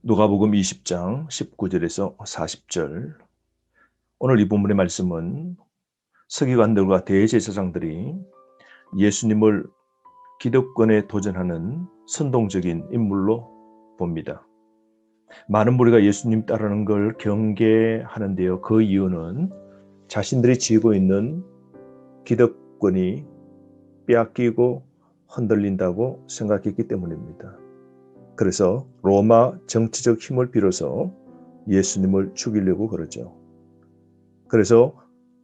누가복음 20장 19절에서 40절. 오늘 이 본문의 말씀은 서기관들과 대제사장들이 예수님을 기득권에 도전하는 선동적인 인물로 봅니다. 많은 무리가 예수님 따르는 걸 경계하는데요. 그 이유는 자신들이 쥐고 있는 기득권이 빼앗기고 흔들린다고 생각했기 때문입니다. 그래서 로마 정치적 힘을 빌어서 예수님을 죽이려고 그러죠. 그래서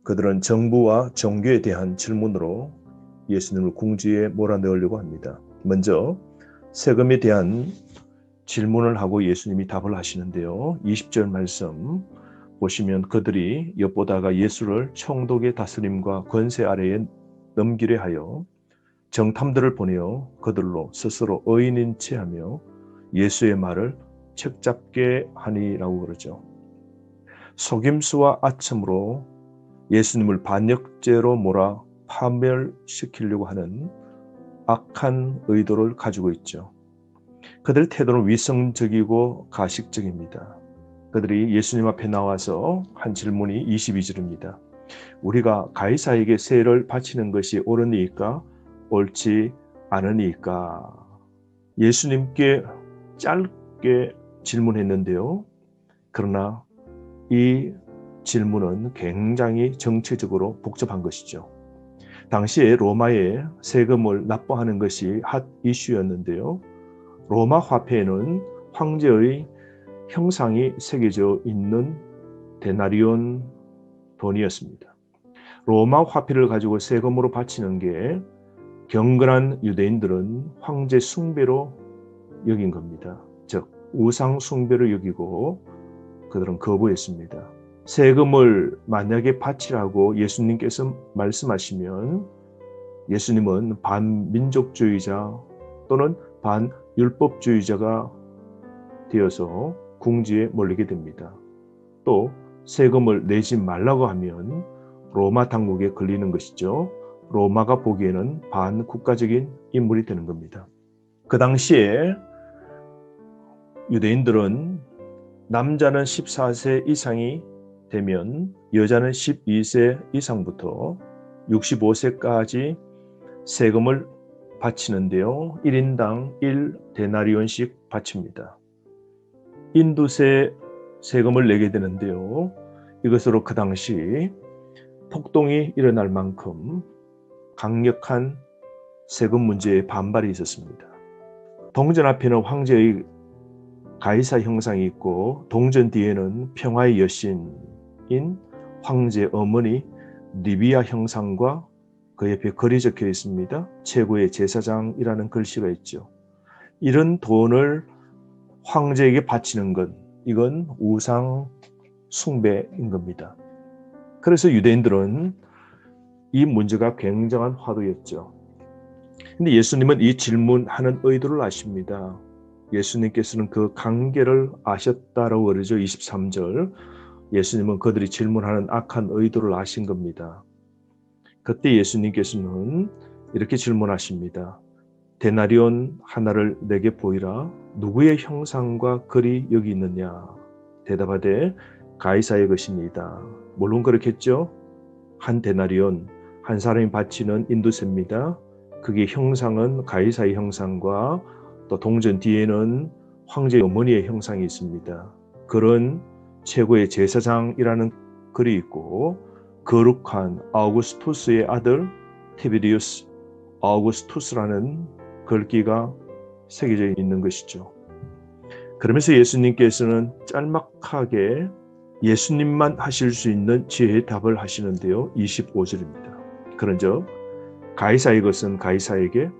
그들은 정부와 종교에 대한 질문으로 예수님을 궁지에 몰아넣으려고 합니다. 먼저 세금에 대한 질문을 하고 예수님이 답을 하시는데요. 20절 말씀 보시면 그들이 엿보다가 예수를 총독의 다스림과 권세 아래에 넘기려 하여 정탐들을 보내어 그들로 스스로 의인인 체하며 예수의 말을 책잡게 하니라고 그러죠. 속임수와 아첨으로 예수님을 반역죄로 몰아 파멸시키려고 하는 악한 의도를 가지고 있죠. 그들의 태도는 위선적이고 가식적입니다. 그들이 예수님 앞에 나와서 한 질문이 22절입니다. 우리가 가이사에게 세를 바치는 것이 옳으니까 옳지 않으니까. 예수님께 짧게 질문했는데요. 그러나 이 질문은 굉장히 정치적으로 복잡한 것이죠. 당시에 로마의 세금을 납부하는 것이 핫 이슈였는데요. 로마 화폐에는 황제의 형상이 새겨져 있는 데나리온 돈이었습니다. 로마 화폐를 가지고 세금으로 바치는 게 경건한 유대인들은 황제 숭배로 여긴 겁니다. 즉 우상 숭배로 여기고 그들은 거부했습니다. 세금을 만약에 바치라고 예수님께서 말씀하시면 예수님은 반민족주의자 또는 반율법주의자가 되어서 궁지에 몰리게 됩니다. 또 세금을 내지 말라고 하면 로마 당국에 걸리는 것이죠. 로마가 보기에는 반국가적인 인물이 되는 겁니다. 그 당시에 유대인들은 남자는 14세 이상이 되면 여자는 12세 이상부터 65세까지 세금을 바치는데요. 1인당 1데나리온씩 바칩니다. 인두세 세금을 내게 되는데요. 이것으로 그 당시 폭동이 일어날 만큼 강력한 세금 문제에 반발이 있었습니다. 동전 앞에는 황제의 가이사 형상이 있고 동전 뒤에는 평화의 여신인 황제 어머니 리비아 형상과 그 옆에 글이 적혀 있습니다. 최고의 제사장이라는 글씨가 있죠. 이런 돈을 황제에게 바치는 것, 이건 우상 숭배인 겁니다. 그래서 유대인들은 이 문제가 굉장한 화두였죠. 근데 예수님은 이 질문하는 의도를 아십니다. 예수님께서는 그 관계를 아셨다라고 그러죠. 23절. 예수님은 그들이 질문하는 악한 의도를 아신 겁니다. 그때 예수님께서는 이렇게 질문하십니다. 데나리온 하나를 내게 보이라. 누구의 형상과 글이 여기 있느냐? 대답하되 가이사의 것입니다. 물론 그렇겠죠. 한 데나리온, 한 사람이 바치는 인두세입니다. 그게 형상은 가이사의 형상과 또 동전 뒤에는 황제 어머니의 형상이 있습니다. 글은 최고의 제사장이라는 글이 있고 거룩한 아우구스투스의 아들 티베리우스 아우구스투스라는 글귀가 새겨져 있는 것이죠. 그러면서 예수님께서는 짤막하게 예수님만 하실 수 있는 지혜의 답을 하시는데요. 25절입니다. 그런즉 가이사의 것은 가이사에게,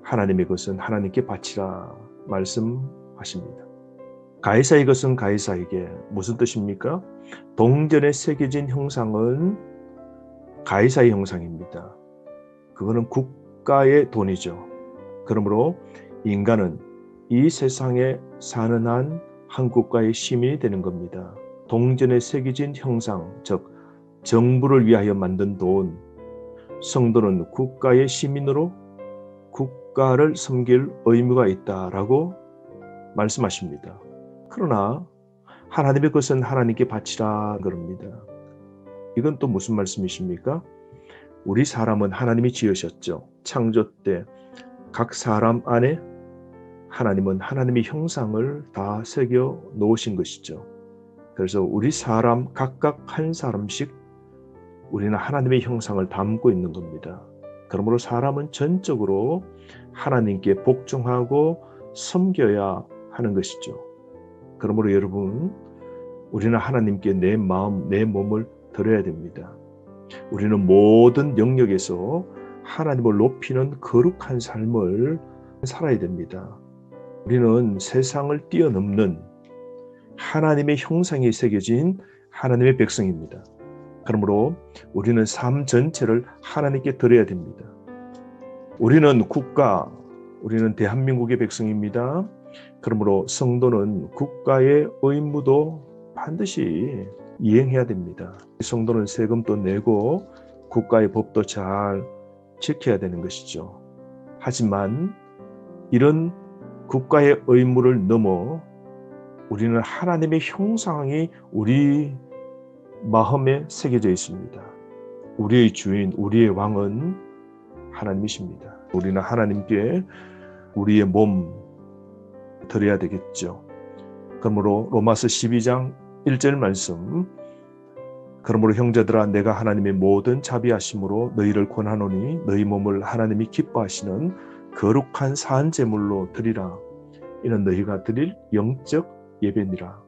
하나님의 것은 하나님께 바치라 말씀하십니다. 가이사의 것은 가이사에게, 무슨 뜻입니까? 동전에 새겨진 형상은 가이사의 형상입니다. 그거는 국가의 돈이죠. 그러므로 인간은 이 세상에 사는 한 국가의 시민이 되는 겁니다. 동전에 새겨진 형상, 즉 정부를 위하여 만든 돈, 성도는 국가의 시민으로 국가를 섬길 의무가 있다라고 말씀하십니다. 그러나 하나님의 것은 하나님께 바치라 그럽니다. 이건 또 무슨 말씀이십니까? 우리 사람은 하나님이 지으셨죠. 창조 때 각 사람 안에 하나님은 하나님의 형상을 다 새겨 놓으신 것이죠. 그래서 우리 사람 각각 한 사람씩 우리는 하나님의 형상을 담고 있는 겁니다. 그러므로 사람은 전적으로 하나님께 복종하고 섬겨야 하는 것이죠. 그러므로 여러분, 우리는 하나님께 내 마음, 내 몸을 드려야 됩니다. 우리는 모든 영역에서 하나님을 높이는 거룩한 삶을 살아야 됩니다. 우리는 세상을 뛰어넘는 하나님의 형상이 새겨진 하나님의 백성입니다. 그러므로 우리는 삶 전체를 하나님께 드려야 됩니다. 우리는 국가, 우리는 대한민국의 백성입니다. 그러므로 성도는 국가의 의무도 반드시 이행해야 됩니다. 성도는 세금도 내고 국가의 법도 잘 지켜야 되는 것이죠. 하지만 이런 국가의 의무를 넘어 우리는 하나님의 형상이 우리 마음에 새겨져 있습니다. 우리의 주인, 우리의 왕은 하나님이십니다. 우리는 하나님께 우리의 몸 드려야 되겠죠. 그러므로 로마서 12장 1절 말씀, 그러므로 형제들아 내가 하나님의 모든 자비하심으로 너희를 권하노니 너희 몸을 하나님이 기뻐하시는 거룩한 산 제물로 드리라. 이는 너희가 드릴 영적 예배니라.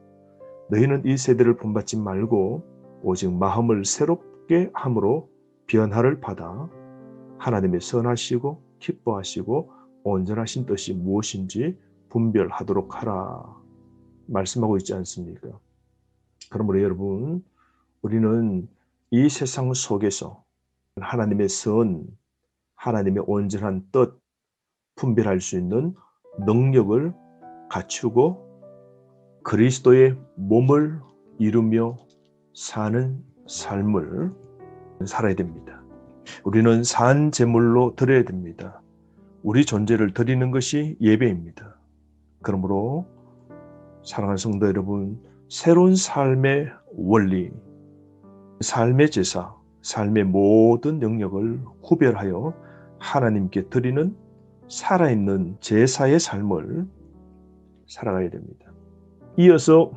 너희는 이 세대를 본받지 말고 오직 마음을 새롭게 함으로 변화를 받아 하나님의 선하시고 기뻐하시고 온전하신 뜻이 무엇인지 분별하도록 하라. 말씀하고 있지 않습니까? 그러므로 여러분, 우리는 이 세상 속에서 하나님의 선, 하나님의 온전한 뜻 분별할 수 있는 능력을 갖추고 그리스도의 몸을 이루며 사는 삶을 살아야 됩니다. 우리는 산 제물로 드려야 됩니다. 우리 존재를 드리는 것이 예배입니다. 그러므로 사랑하는 성도 여러분, 새로운 삶의 원리, 삶의 제사, 삶의 모든 영역을 구별하여 하나님께 드리는 살아있는 제사의 삶을 살아가야 됩니다. 이어서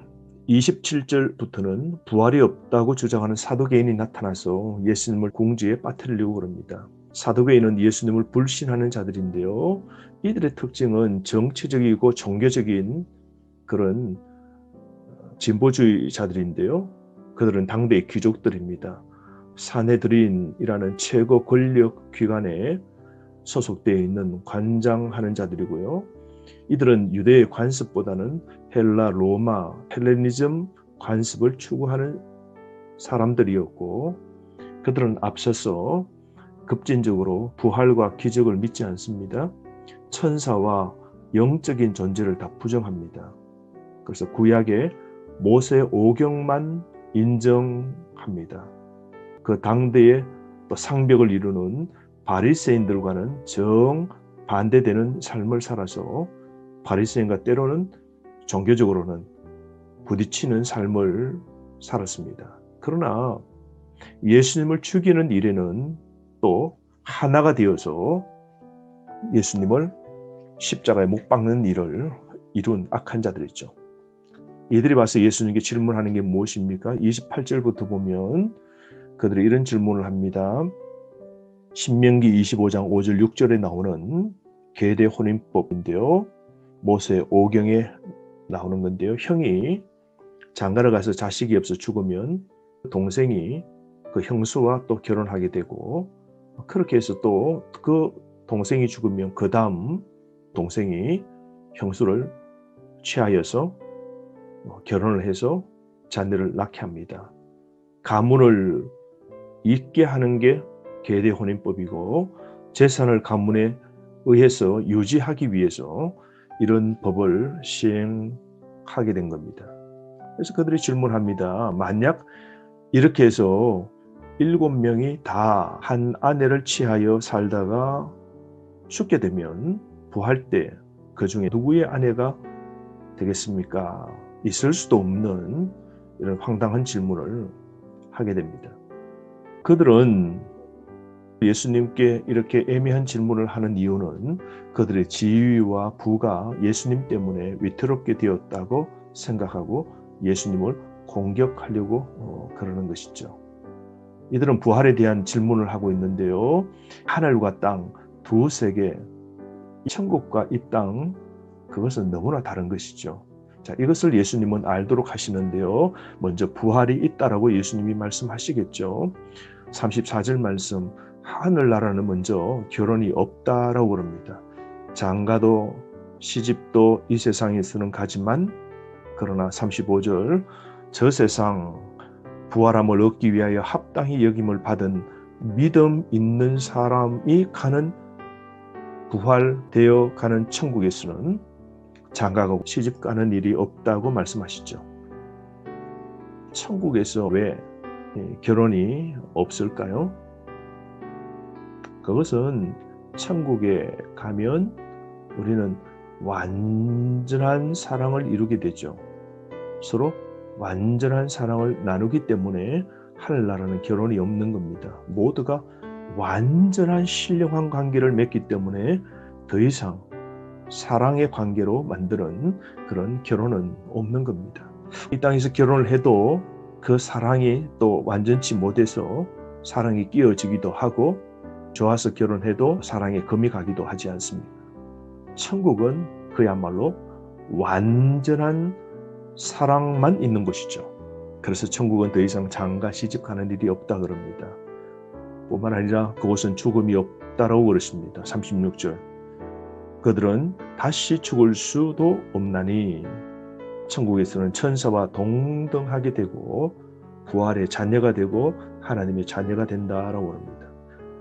27절부터는 부활이 없다고 주장하는 사두개인이 나타나서 예수님을 궁지에 빠뜨리려고 그럽니다. 사두개인은 예수님을 불신하는 자들인데요. 이들의 특징은 정치적이고 종교적인 그런 진보주의자들인데요. 그들은 당대의 귀족들입니다. 사내드린이라는 최고 권력 기관에 소속되어 있는 관장하는 자들이고요. 이들은 유대의 관습보다는 헬라, 로마, 헬레니즘 관습을 추구하는 사람들이었고 그들은 앞서서 급진적으로 부활과 기적을 믿지 않습니다. 천사와 영적인 존재를 다 부정합니다. 그래서 구약의 모세 오경만 인정합니다. 그 당대의 또 상벽을 이루는 바리새인들과는 정반대되는 삶을 살아서 바리새인과 때로는 종교적으로는 부딪히는 삶을 살았습니다. 그러나 예수님을 죽이는 일에는 또 하나가 되어서 예수님을 십자가에 못 박는 일을 이룬 악한 자들이죠. 이들이 와서 예수님께 질문하는 게 무엇입니까? 28절부터 보면 그들이 이런 질문을 합니다. 신명기 25장 5절 6절에 나오는 계대 혼인법인데요. 모세 오경에 나오는 건데요. 형이 장가를 가서 자식이 없어 죽으면 동생이 그 형수와 또 결혼하게 되고 그렇게 해서 또 그 동생이 죽으면 그 다음 동생이 형수를 취하여서 결혼을 해서 자녀를 낳게 합니다. 가문을 잇게 하는 게 계대 혼인법이고 재산을 가문에 의해서 유지하기 위해서 이런 법을 시행하게 된 겁니다. 그래서 그들이 질문합니다. 만약 이렇게 해서 7명이 다 한 아내를 취하여 살다가 죽게 되면 부활 때 그 중에 누구의 아내가 되겠습니까? 있을 수도 없는 이런 황당한 질문을 하게 됩니다. 그들은 예수님께 이렇게 애매한 질문을 하는 이유는 그들의 지위와 부가 예수님 때문에 위태롭게 되었다고 생각하고 예수님을 공격하려고 그러는 것이죠. 이들은 부활에 대한 질문을 하고 있는데요. 하늘과 땅 두 세계, 천국과 이 땅, 그것은 너무나 다른 것이죠. 자, 이것을 예수님은 알도록 하시는데요. 먼저 부활이 있다라고 예수님이 말씀하시겠죠. 34절 말씀, 하늘나라는 먼저 결혼이 없다라고 그럽니다. 장가도 시집도 이 세상에서는 가지만, 그러나 35절, 저 세상 부활함을 얻기 위하여 합당히 여김을 받은 믿음 있는 사람이 가는 부활되어 가는 천국에서는 장가가고 시집 가는 일이 없다고 말씀하시죠. 천국에서 왜 결혼이 없을까요? 그것은 천국에 가면 우리는 완전한 사랑을 이루게 되죠. 서로 완전한 사랑을 나누기 때문에 하늘나라는 결혼이 없는 겁니다. 모두가 완전한 신령한 관계를 맺기 때문에 더 이상 사랑의 관계로 만드는 그런 결혼은 없는 겁니다. 이 땅에서 결혼을 해도 그 사랑이 또 완전치 못해서 사랑이 끼어지기도 하고, 좋아서 결혼해도 사랑에 금이 가기도 하지 않습니다. 천국은 그야말로 완전한 사랑만 있는 곳이죠. 그래서 천국은 더 이상 장가 시집 가는 일이 없다 그럽니다. 뿐만 아니라 그곳은 죽음이 없다라고 그러십니다. 36절. 그들은 다시 죽을 수도 없나니 천국에서는 천사와 동등하게 되고 부활의 자녀가 되고 하나님의 자녀가 된다라고 합니다.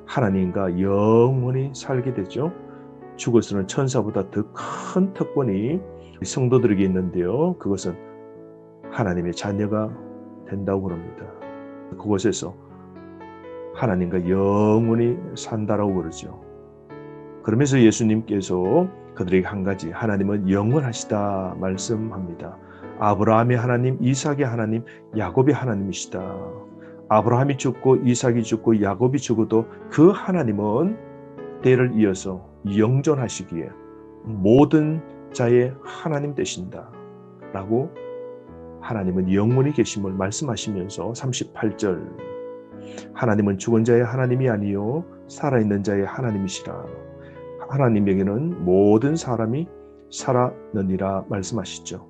하나님과 영원히 살게 되죠. 죽어서는 천사보다 더 큰 특권이 성도들에게 있는데요. 그것은 하나님의 자녀가 된다고 합니다. 그곳에서 하나님과 영원히 산다라고 그러죠. 그러면서 예수님께서 그들에게 한 가지, 하나님은 영원하시다 말씀합니다. 아브라함의 하나님, 이삭의 하나님, 야곱의 하나님이시다. 아브라함이 죽고 이삭이 죽고 야곱이 죽어도 그 하나님은 때를 이어서 영존하시기에 모든 자의 하나님 되신다 라고 하나님은 영원히 계심을 말씀하시면서 38절, 하나님은 죽은 자의 하나님이 아니요 살아있는 자의 하나님이시라. 하나님에게는 모든 사람이 살았느니라 말씀하시죠.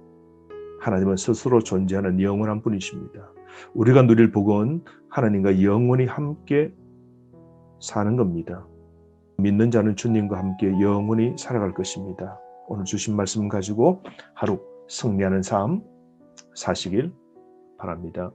하나님은 스스로 존재하는 영원한 분이십니다. 우리가 누릴 복은 하나님과 영원히 함께 사는 겁니다. 믿는 자는 주님과 함께 영원히 살아갈 것입니다. 오늘 주신 말씀 가지고 하루 승리하는 삶 사시길 바랍니다.